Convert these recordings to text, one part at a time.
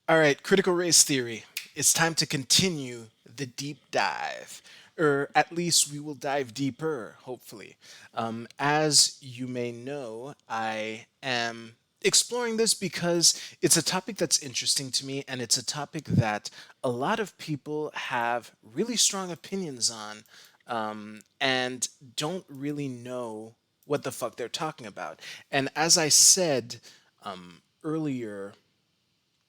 All right, critical race theory. It's time to continue the deep dive. Or at least we will dive deeper, hopefully. As you may know, I am exploring this because it's a topic that's interesting to me, and it's a topic that a lot of people have really strong opinions on and don't really know what the fuck they're talking about. And as I said earlier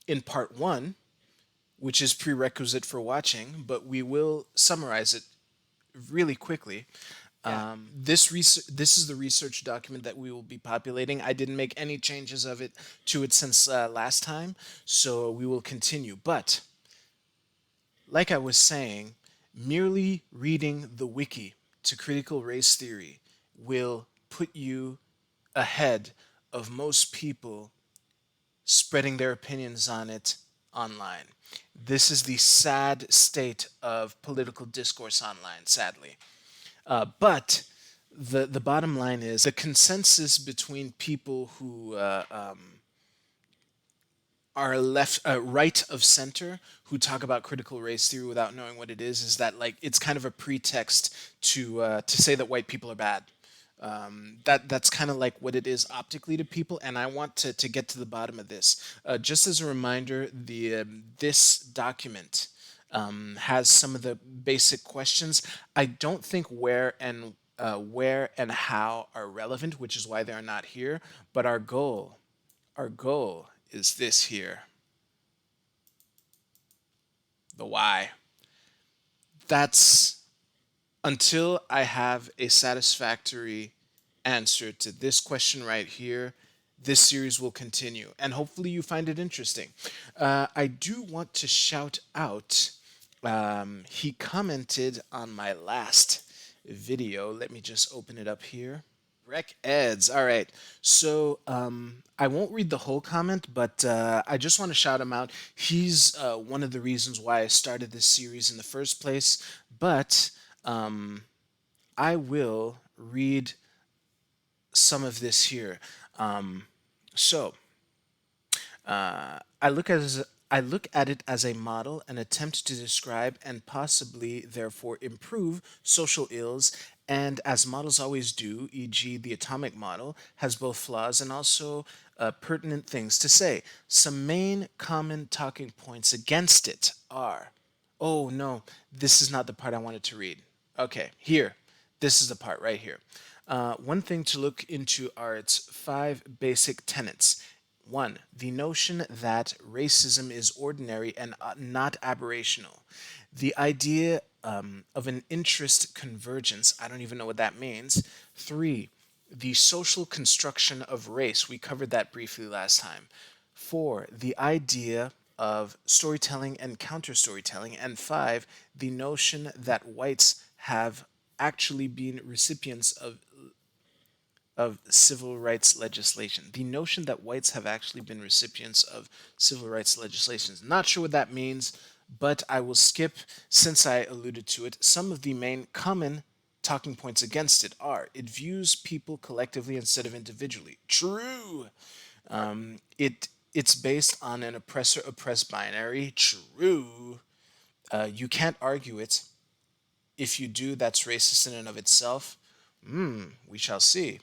in part one, which is prerequisite for watching, but we will summarize it really quickly. Yeah. This is the research document that we will be populating. I didn't make any changes of it to it since last time, so we will continue. But like I was saying, merely reading the wiki to critical race theory will put you ahead of most people spreading their opinions on it online. This is the sad state of political discourse online, sadly. But the bottom line is the consensus between people who are left right of center who talk about critical race theory without knowing what it is that like it's kind of a pretext to say that white people are bad. That's kind of like what it is optically to people, and I want to get to the bottom of this. Just as a reminder, the this document has some of the basic questions. I don't think where and how are relevant, which is why they're not here. But our goal is this here, the why. That's until I have a satisfactory answer to this question right here, this series will continue. And hopefully you find it interesting. I do want to shout out, he commented on my last video. Let me just open it up here. Rec Eds. All right. So I won't read the whole comment, but I just want to shout him out. He's one of the reasons why I started this series in the first place. But I will read some of this here. So I look at it as a model, an attempt to describe and possibly therefore improve social ills, and as models always do, e.g., the atomic model has both flaws and also pertinent things to say. Some main common talking points against it are, oh no, this is not the part I wanted to read. Okay, here. This is the part right here. One thing to look into are its five basic tenets. One, the notion that racism is ordinary and not aberrational. The idea of an interest convergence, I don't even know what that means. Three, the social construction of race. We covered that briefly last time. Four, the idea of storytelling and counter storytelling. And five, the notion that whites have actually been recipients of civil rights legislation. The notion that whites have actually been recipients of civil rights legislation. Not sure what that means, but I will skip, since I alluded to it, some of the main common talking points against it are it views people collectively instead of individually. True. It's based on an oppressor oppressed binary. True. You can't argue it. If you do, that's racist in and of itself. We shall see.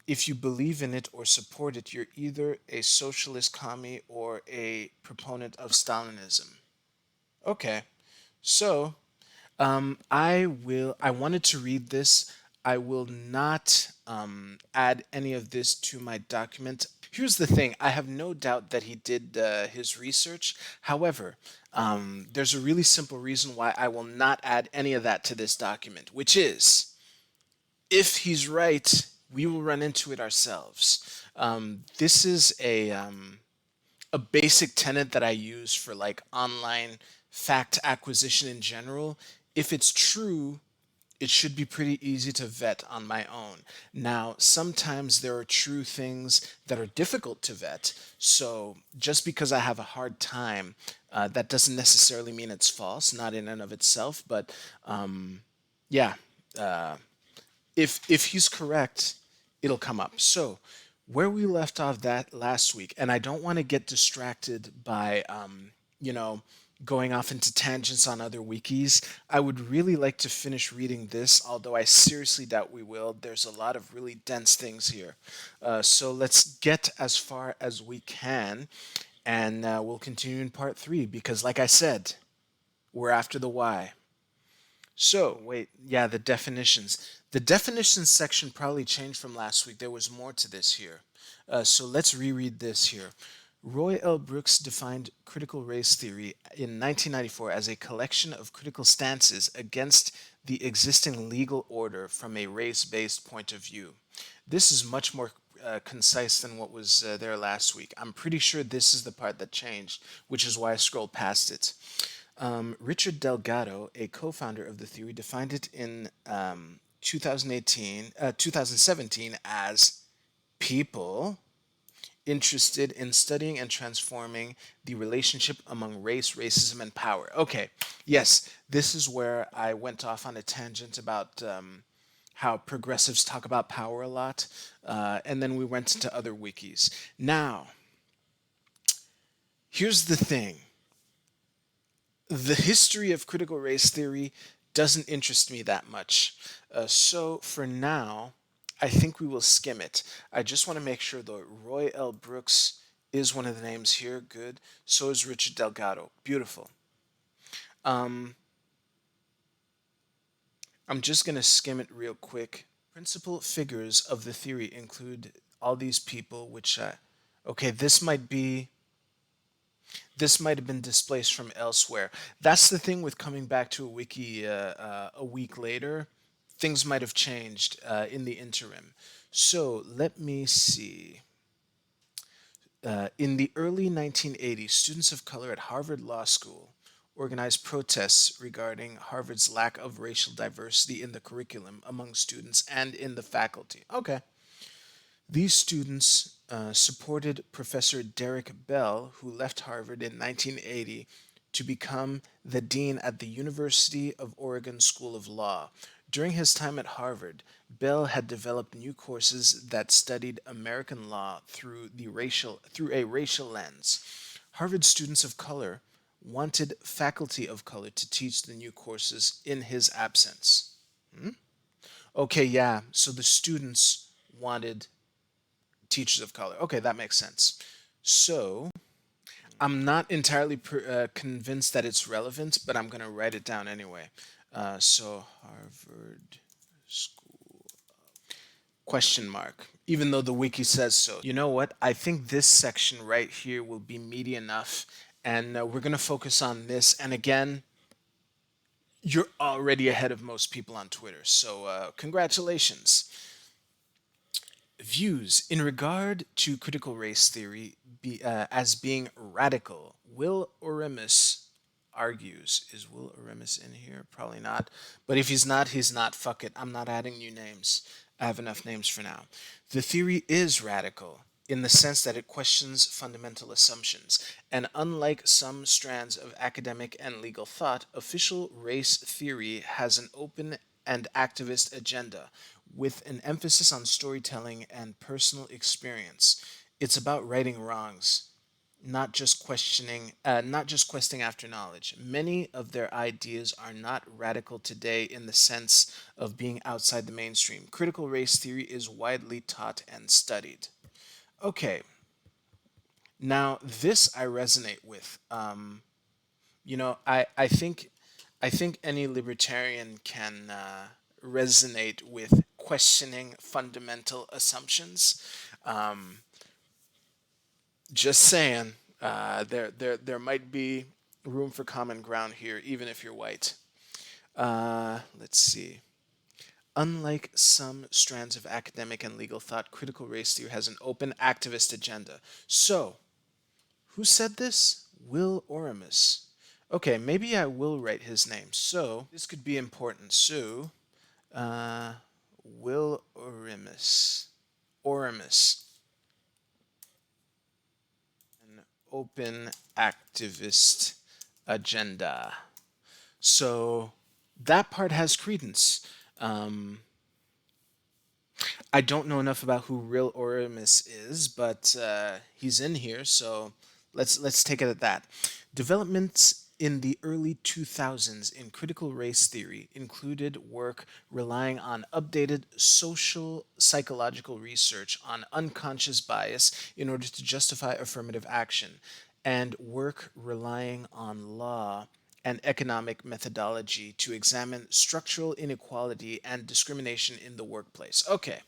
If you believe in it or support it, you're either a socialist commie or a proponent of Stalinism. Okay, so I wanted to read this. I will not add any of this to my document. Here's the thing, I have no doubt that he did his research. However, there's a really simple reason why I will not add any of that to this document, which is if he's right, we will run into it ourselves. This is a basic tenet that I use for like online fact acquisition in general. If it's true, it should be pretty easy to vet on my own. Now, sometimes there are true things that are difficult to vet. So just because I have a hard time, that doesn't necessarily mean it's false, not in and of itself. But yeah, if he's correct, it'll come up. So Where we left off that last week, and I don't want to get distracted by, you know, going off into tangents on other wikis. I would really like to finish reading this, although I seriously doubt we will. There's a lot of really dense things here. So let's get as far as we can, and we'll continue in part three because, like I said, we're after the why. So, wait, yeah, the definitions. The definitions section probably changed from last week. There was more to this here. So let's reread this here. Roy L. Brooks defined critical race theory in 1994 as a collection of critical stances against the existing legal order from a race based point of view. This is much more concise than what was there last week. I'm pretty sure this is the part that changed, which is why I scrolled past it. Richard Delgado, a co-founder of the theory, defined it in 2017 as people interested in studying and transforming the relationship among race, racism, and power. Okay, yes, this is where I went off on a tangent about how progressives talk about power a lot, and then we went into other wikis. Now, here's the thing: the history of critical race theory doesn't interest me that much. So for now, I think we will skim it. I just want to make sure though, Roy L. Brooks is one of the names here. Good. So is Richard Delgado. Beautiful. I'm just going to skim it real quick. Principal figures of the theory include all these people, which, okay, this might have been displaced from elsewhere. That's the thing with coming back to a wiki a week later. Things might have changed in the interim. So let me see. In the early 1980s, students of color at Harvard Law School organized protests regarding Harvard's lack of racial diversity in the curriculum among students and in the faculty. Okay. These students supported Professor Derek Bell, who left Harvard in 1980 to become the dean at the University of Oregon School of Law. During his time at Harvard, Bell had developed new courses that studied American law through a racial lens. Harvard students of color wanted faculty of color to teach the new courses in his absence. Okay, yeah, so the students wanted teachers of color. Okay, that makes sense. So I'm not entirely convinced that it's relevant, but I'm going to write it down anyway. So Harvard School question mark, even though the wiki says so. You know what? I think this section right here will be meaty enough, and we're going to focus on this. And again, you're already ahead of most people on Twitter, so congratulations. Views in regard to critical race theory as being radical. Will Oremus argues. Is Will Oremus in here? Probably not. But if he's not, he's not. Fuck it. I'm not adding new names. I have enough names for now. The theory is radical in the sense that it questions fundamental assumptions. And unlike some strands of academic and legal thought, official race theory has an open and activist agenda with an emphasis on storytelling and personal experience. It's about righting wrongs, not just questing after knowledge. Many of their ideas are not radical today in the sense of being outside the mainstream. Critical race theory is widely taught and studied. Okay, now this I resonate with. I think any libertarian can resonate with questioning fundamental assumptions. Just saying, there might be room for common ground here, even if you're white. Let's see. Unlike some strands of academic and legal thought, critical race theory has an open activist agenda. So, who said this? Will Oremus. Okay, maybe I will write his name. So, this could be important. So, uh, Will Oremus. Oremus. An open activist agenda. So, that part has credence. I don't know enough about who real Oramus is, but he's in here, so let's take it at that. Developments in the early 2000s in critical race theory included work relying on updated social psychological research on unconscious bias in order to justify affirmative action, and work relying on law and economic methodology to examine structural inequality and discrimination in the workplace. Okay,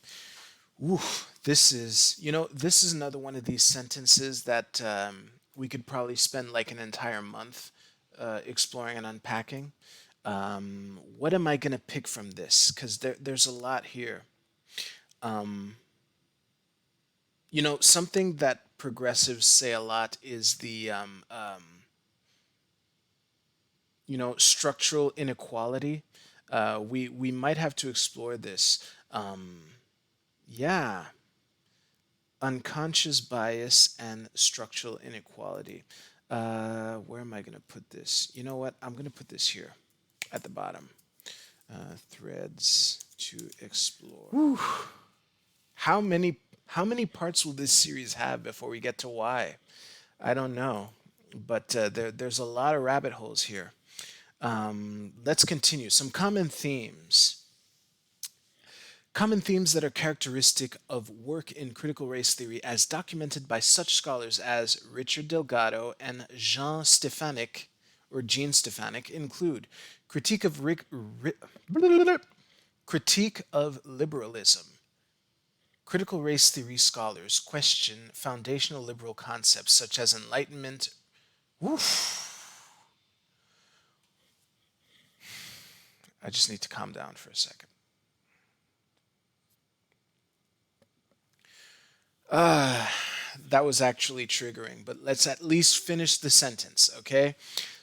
woo, this is another one of these sentences that we could probably spend like an entire month exploring and unpacking. What am I going to pick from this? Because there's a lot here. Something that progressives say a lot is structural inequality. We might have to explore this. Yeah, unconscious bias and structural inequality. Where am I going to put this? You know what? I'm going to put this here at the bottom. Threads to explore. Whew. How many parts will this series have before we get to why? I don't know, but there's a lot of rabbit holes here. Let's continue. Some common themes. Common themes that are characteristic of work in critical race theory, as documented by such scholars as Richard Delgado and Jean Stefanik, include critique of critique of liberalism. Critical race theory scholars question foundational liberal concepts such as enlightenment. Woof, I just need to calm down for a second. That was actually triggering, but let's at least finish the sentence, okay?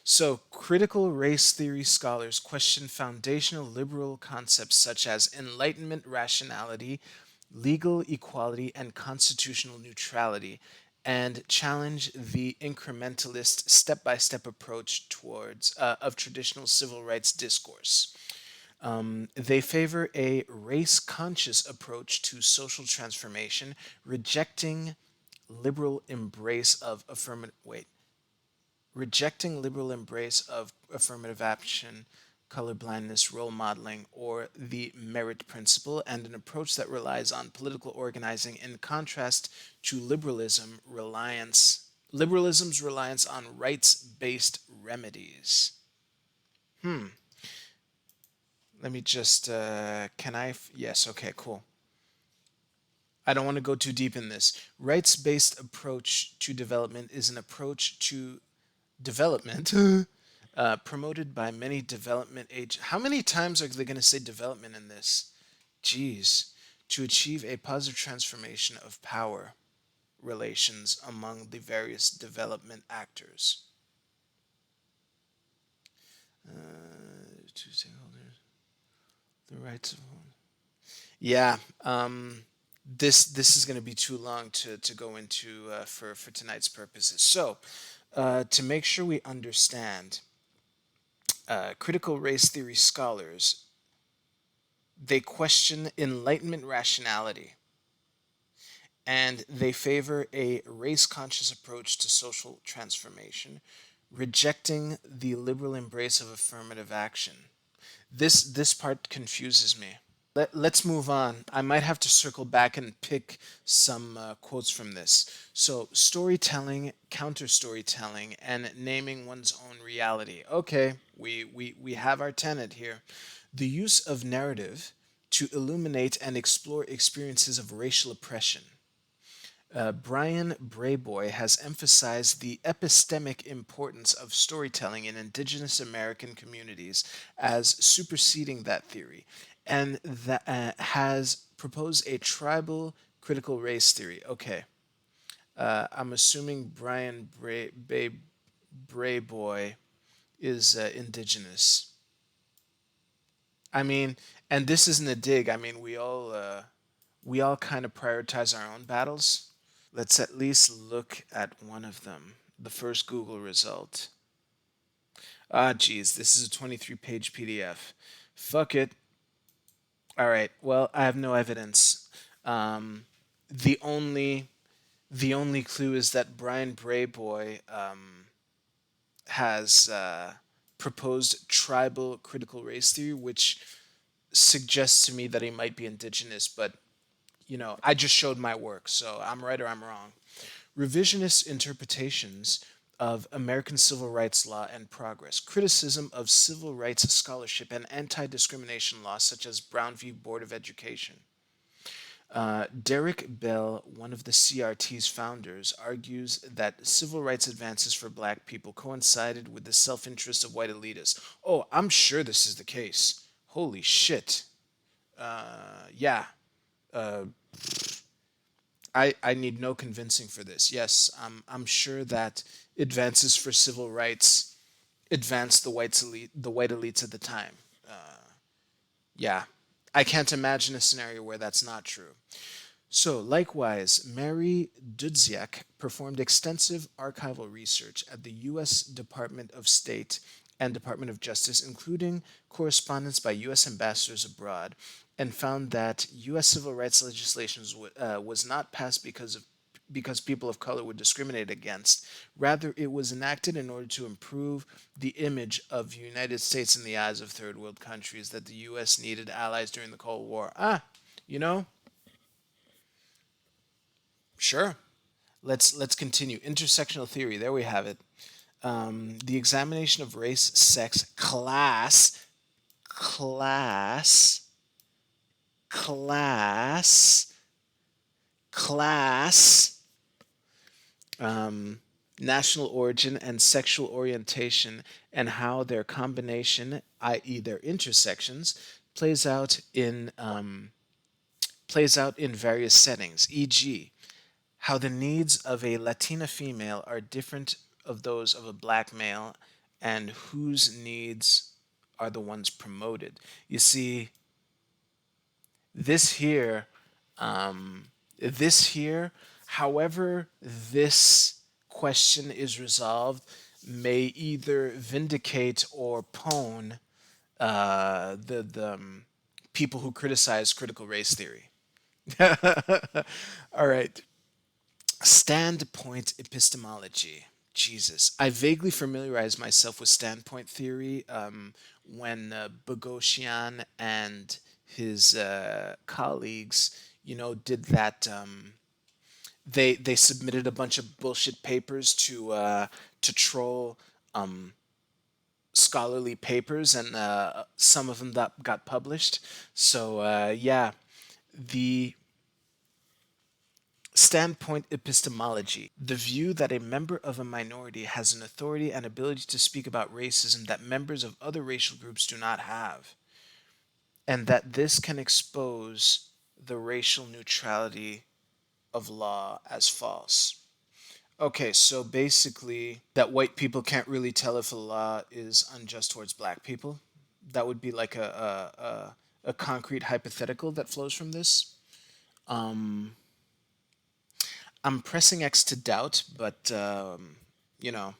So, critical race theory scholars question foundational liberal concepts such as enlightenment rationality, legal equality, and constitutional neutrality, and challenge the incrementalist step-by-step approach towards of traditional civil rights discourse. They favor a race conscious approach to social transformation, rejecting liberal embrace of affirmative wait, rejecting liberal embrace of affirmative action, colorblindness, role modeling, or the merit principle, and an approach that relies on political organizing in contrast to liberalism's reliance on rights-based remedies. Let me just can I yes, okay, cool. I don't want to go too deep in this. Rights based approach to development is an approach to development promoted by many development age. How many times are they going to say development in this? Jeez. To achieve a positive transformation of power relations among the various development actors. To stakeholders, the rights of yeah. This is going to be too long to go into for tonight's purposes. So, to make sure we understand, critical race theory scholars they question Enlightenment rationality, and they favor a race-conscious approach to social transformation, rejecting the liberal embrace of affirmative action. This part confuses me. Let's move on. I might have to circle back and pick some quotes from this. So, storytelling, counter storytelling, and naming one's own reality. Okay, we have our tenet here. The use of narrative to illuminate and explore experiences of racial oppression. Brian Brayboy has emphasized the epistemic importance of storytelling in indigenous American communities as superseding that theory, and that has proposed a tribal critical race theory. Okay, I'm assuming Brayboy is indigenous. I mean, and this isn't a dig. I mean, we all kind of prioritize our own battles. Let's at least look at one of them. The first Google result. Ah, geez, this is a 23-page PDF. Fuck it. All right, well, I have no evidence. The only the only clue is that Brian Brayboy has proposed tribal critical race theory, which suggests to me that he might be indigenous, but I just showed my work, so I'm right or I'm wrong. Revisionist interpretations of American civil rights law and progress, criticism of civil rights scholarship and anti discrimination laws such as Brown v. Board of Education. Derek Bell, one of the CRT's founders, argues that civil rights advances for black people coincided with the self interest of white elitists. Oh, I'm sure this is the case. Holy shit. Yeah. I need no convincing for this. Yes, I'm sure that advances for civil rights advanced the white elites at the time. Yeah. I can't imagine a scenario where that's not true. So, likewise, Mary Dudziak performed extensive archival research at the U.S. Department of State and Department of Justice, including correspondence by U.S. ambassadors abroad, and found that U.S. civil rights legislation was not passed because people of color were discriminated against. Rather, it was enacted in order to improve the image of the United States in the eyes of third world countries, that the U.S. needed allies during the Cold War. You know, sure. Let's continue. Intersectional theory. There we have it. The examination of race, sex, class, class, class, national origin, and sexual orientation, and how their combination, i.e., their intersections, plays out in various settings, e.g., how the needs of a Latina female are different of those of a black male, and whose needs are the ones promoted. You see, this here, this here, however this question is resolved, may either vindicate or pwn the people who criticize critical race theory. All right. Standpoint epistemology. Jesus. I vaguely familiarized myself with standpoint theory when Boghossian and his colleagues, did that. They submitted a bunch of bullshit papers to troll scholarly papers, and some of them that got published. So yeah, the standpoint epistemology, the view that a member of a minority has an authority and ability to speak about racism that members of other racial groups do not have, and that this can expose the racial neutrality of law as false. Okay, so basically, that white people can't really tell if a law is unjust towards black people. That would be like a concrete hypothetical that flows from this. I'm pressing X to doubt, but you know,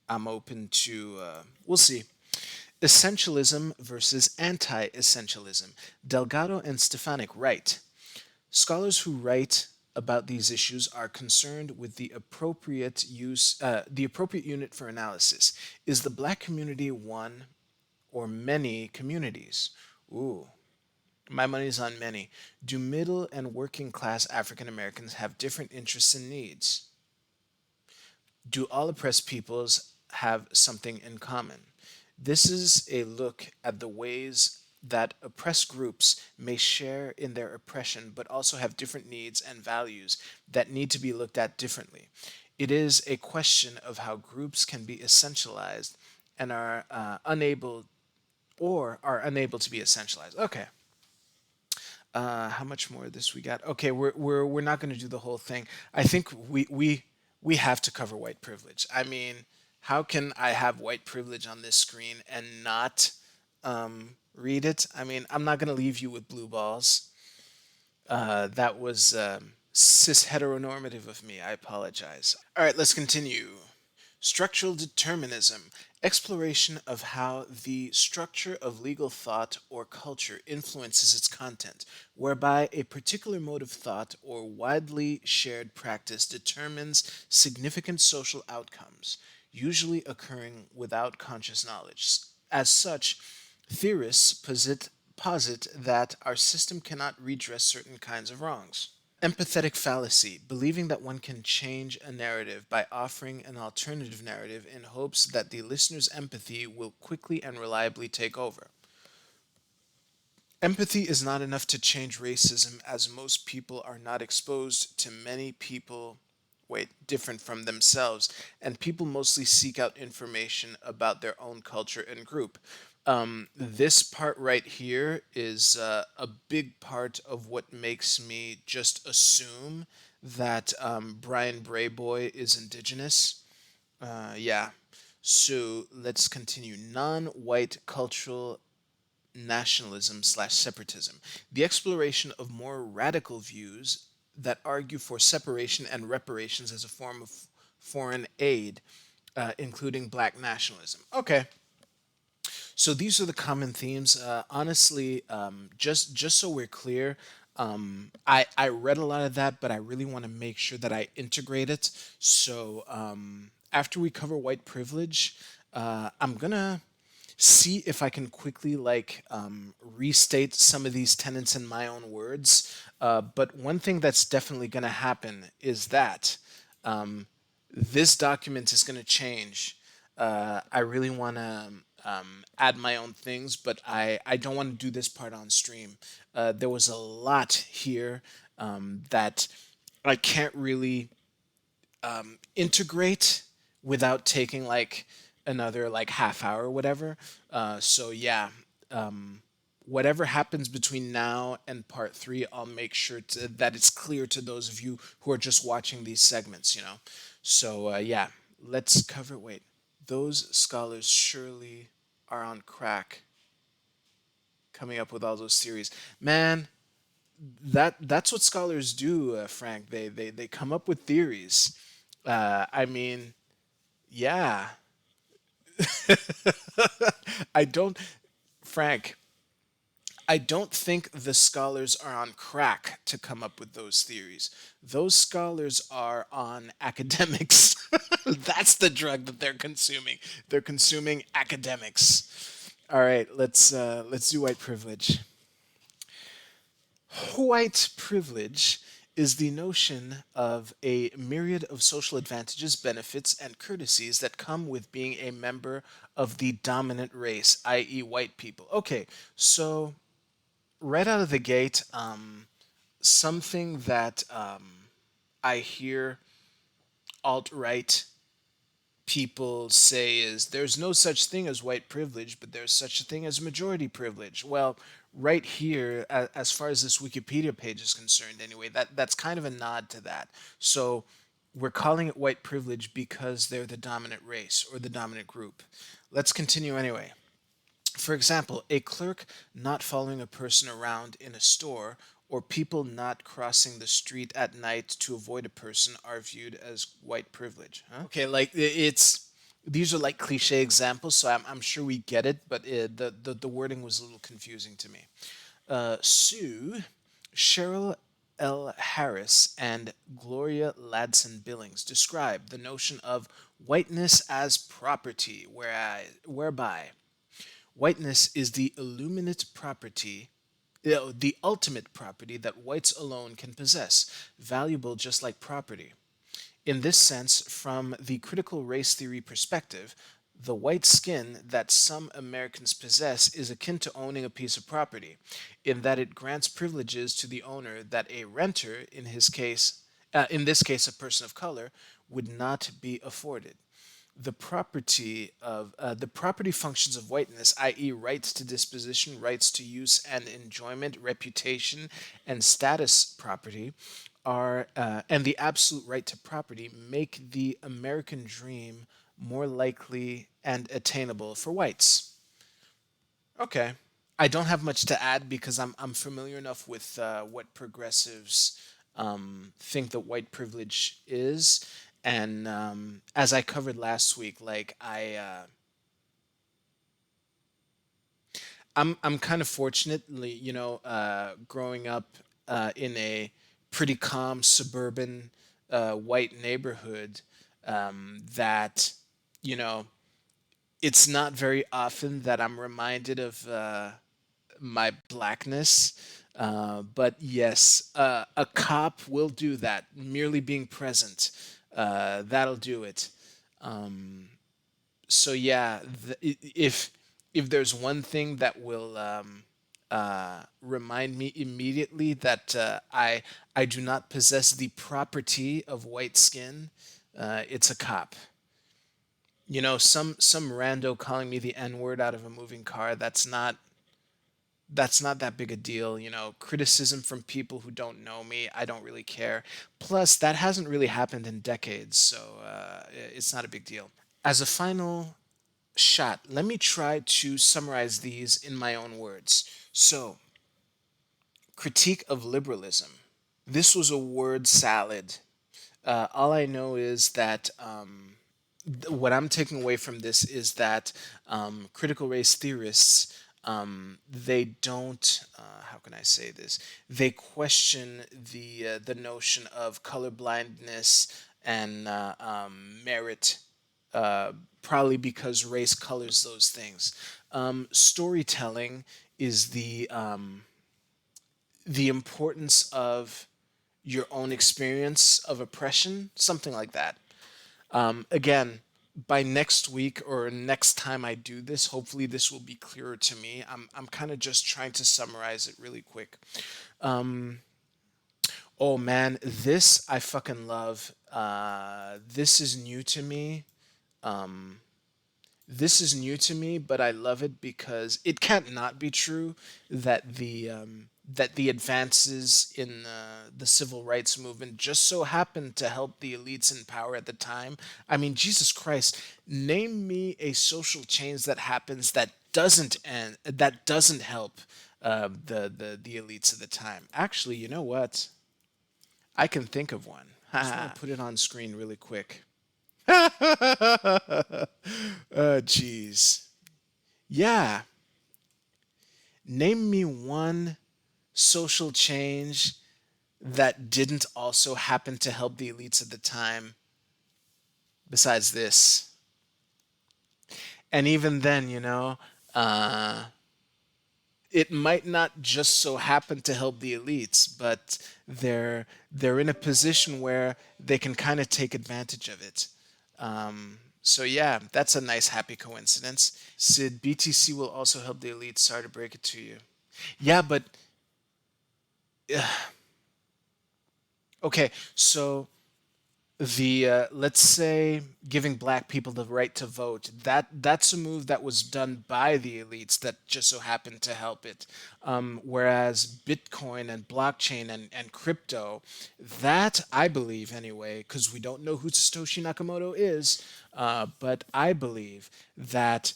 I'm open to. We'll see. Essentialism versus anti-essentialism. Delgado and Stefanik write. Scholars who write about these issues are concerned with the appropriate unit for analysis. Is the black community one or many communities? Ooh, my money's on many. Do middle and working class African Americans have different interests and needs? Do all oppressed peoples have something in common? This is a look at the ways that oppressed groups may share in their oppression, but also have different needs and values that need to be looked at differently. It is a question of how groups can be essentialized and are unable to be essentialized. Okay, how much more of this we got? Okay, we're not going to do the whole thing. I think we have to cover white privilege. I mean, how can I have white privilege on this screen and not read it? I mean, I'm not going to leave you with blue balls. That was cis heteronormative of me. I apologize. All right, let's continue. Structural determinism, exploration of how the structure of legal thought or culture influences its content, whereby a particular mode of thought or widely shared practice determines significant social outcomes, usually occurring without conscious knowledge. As such, theorists posit that our system cannot redress certain kinds of wrongs. Empathetic fallacy, believing that one can change a narrative by offering an alternative narrative in hopes that the listener's empathy will quickly and reliably take over. Empathy is not enough to change racism, as most people are not exposed to many people, wait, different from themselves, and people mostly seek out information about their own culture and group. This part right here is a big part of what makes me just assume that Brian Brayboy is indigenous. Yeah. So let's continue. Non white cultural nationalism slash separatism, the exploration of more radical views that argue for separation and reparations as a form of foreign aid, including black nationalism. Okay, so these are the common themes. Honestly, just so we're clear, I read a lot of that, but I really want to make sure that I integrate it. So after we cover white privilege, I'm gonna see if I can quickly restate some of these tenets in my own words. But one thing that's definitely gonna happen is that this document is going to change. I really want to add my own things, but I don't want to do this part on stream. There was a lot here that I can't really integrate without taking like another like half hour or whatever. So yeah, whatever happens between now and part three, I'll make sure that it's clear to those of you who are just watching these segments, you know. So yeah, let's cover. Wait, those scholars surely are on crack coming up with all those theories. Man, that's what scholars do, Frank. They come up with theories. I mean, yeah, I don't, Frank. I don't think the scholars are on crack to come up with those theories. Those scholars are on academics. That's the drug that they're consuming. They're consuming academics. All right, let's do white privilege. White privilege is the notion of a myriad of social advantages, benefits, and courtesies that come with being a member of the dominant race, i.e., white people. Okay, so right out of the gate, something that I hear alt right people say is there's no such thing as white privilege, but there's such a thing as majority privilege. Well, right here, as far as this Wikipedia page is concerned, anyway, that's kind of a nod to that. So we're calling it white privilege because they're the dominant race or the dominant group. Let's continue anyway. For example, a clerk not following a person around in a store or people not crossing the street at night to avoid a person are viewed as white privilege. Huh? Okay, like it's these are like cliche examples, so I'm sure we get it, but the wording was a little confusing to me. Sue, Cheryl L. Harris, and Gloria Ladson Billings describe the notion of whiteness as property, whereby whiteness is the illuminate property, the ultimate property that whites alone can possess, valuable just like property. In this sense, from the critical race theory perspective, the white skin that some Americans possess is akin to owning a piece of property, in that it grants privileges to the owner that a renter, in this case, a person of color, would not be afforded. The property functions of whiteness, i.e., rights to disposition, rights to use and enjoyment, reputation, and status property, and the absolute right to property make the American dream more likely and attainable for whites. Okay. I don't have much to add because I'm familiar enough with what progressives think that white privilege is, And as I covered last week, I'm kind of fortunately, growing up in a pretty calm suburban white neighborhood, that you know it's not very often that I'm reminded of my blackness. But yes, a cop will do that. Merely being present, that'll do it. So yeah, if there's one thing that will remind me immediately that I do not possess the property of white skin, it's a cop. Some rando calling me the N word out of a moving car. That's not that big a deal. Criticism from people who don't know me, I don't really care. Plus, that hasn't really happened in decades, so it's not a big deal. As a final shot, let me try to summarize these in my own words. So, critique of liberalism. This was a word salad. All I know is that what I'm taking away from this is that critical race theorists, they don't, how can I say this? They question the notion of color blindness and merit, probably because race colors those things. Storytelling is the importance of your own experience of oppression, something like that. Again, by next week or next time I do this, hopefully this will be clearer to me. I'm kind of just trying to summarize it really quick. Oh man, this I fucking love. This is new to me. This is new to me, but I love it because it can't not be true that the advances in the civil rights movement just so happened to help the elites in power at the time. I mean, Jesus Christ, name me a social change that happens that doesn't help the elites of the time. Actually, you know what? I can think of one. I just want to put it on screen really quick. Jeez. Yeah. Name me one social change that didn't also happen to help the elites at the time besides this. And even then, uh, it might not just so happen to help the elites, but they're in a position where they can kind of take advantage of it. So yeah, that's a nice happy coincidence. Sid, BTC will also help the elites. Sorry to break it to you. Yeah, but okay. So the let's say giving black people the right to vote, that's a move that was done by the elites that just so happened to help it, whereas bitcoin and blockchain and crypto, that I believe anyway, because we don't know who Satoshi Nakamoto is, but I believe that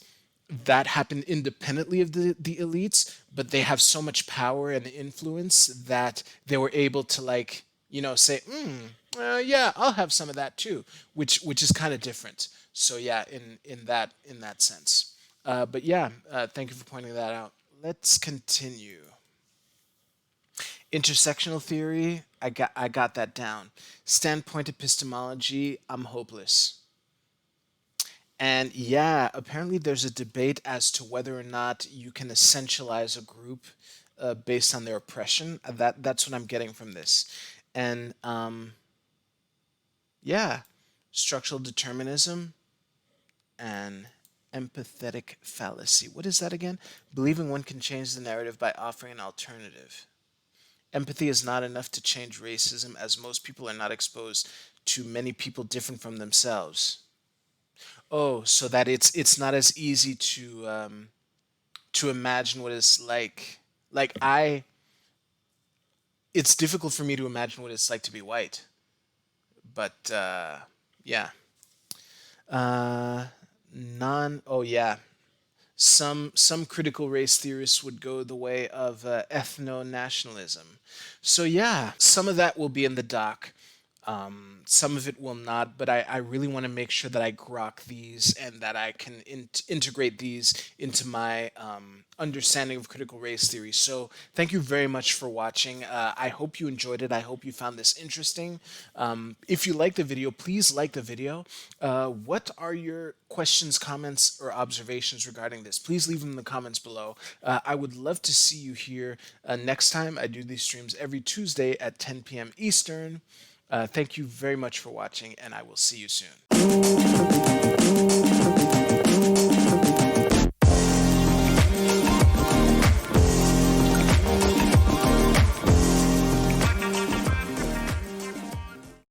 happened independently of the elites, but they have so much power and influence that they were able to, like, say, yeah, I'll have some of that too, which is kind of different. So yeah, in that sense. But yeah, thank you for pointing that out. Let's continue. Intersectional theory, I got that down. Standpoint epistemology, I'm hopeless. And yeah, apparently there's a debate as to whether or not you can essentialize a group based on their oppression. That's what I'm getting from this. And yeah, structural determinism and empathetic fallacy. What is that again? Believing one can change the narrative by offering an alternative. Empathy is not enough to change racism, as most people are not exposed to many people different from themselves. Oh, so that it's not as easy to imagine what it's like. Like it's difficult for me to imagine what it's like to be white. But yeah, uh, non. Oh yeah, some critical race theorists would go the way of ethno nationalism. So yeah, some of that will be in the doc. Some of it will not, but I really want to make sure that I grok these and that I can integrate these into my understanding of critical race theory. So thank you very much for watching. I hope you enjoyed it. I hope you found this interesting. If you like the video, please like the video. What are your questions, comments, or observations regarding this? Please leave them in the comments below. I would love to see you here next time. I do these streams every Tuesday at 10 p.m. Eastern. Thank you very much for watching, and I will see you soon.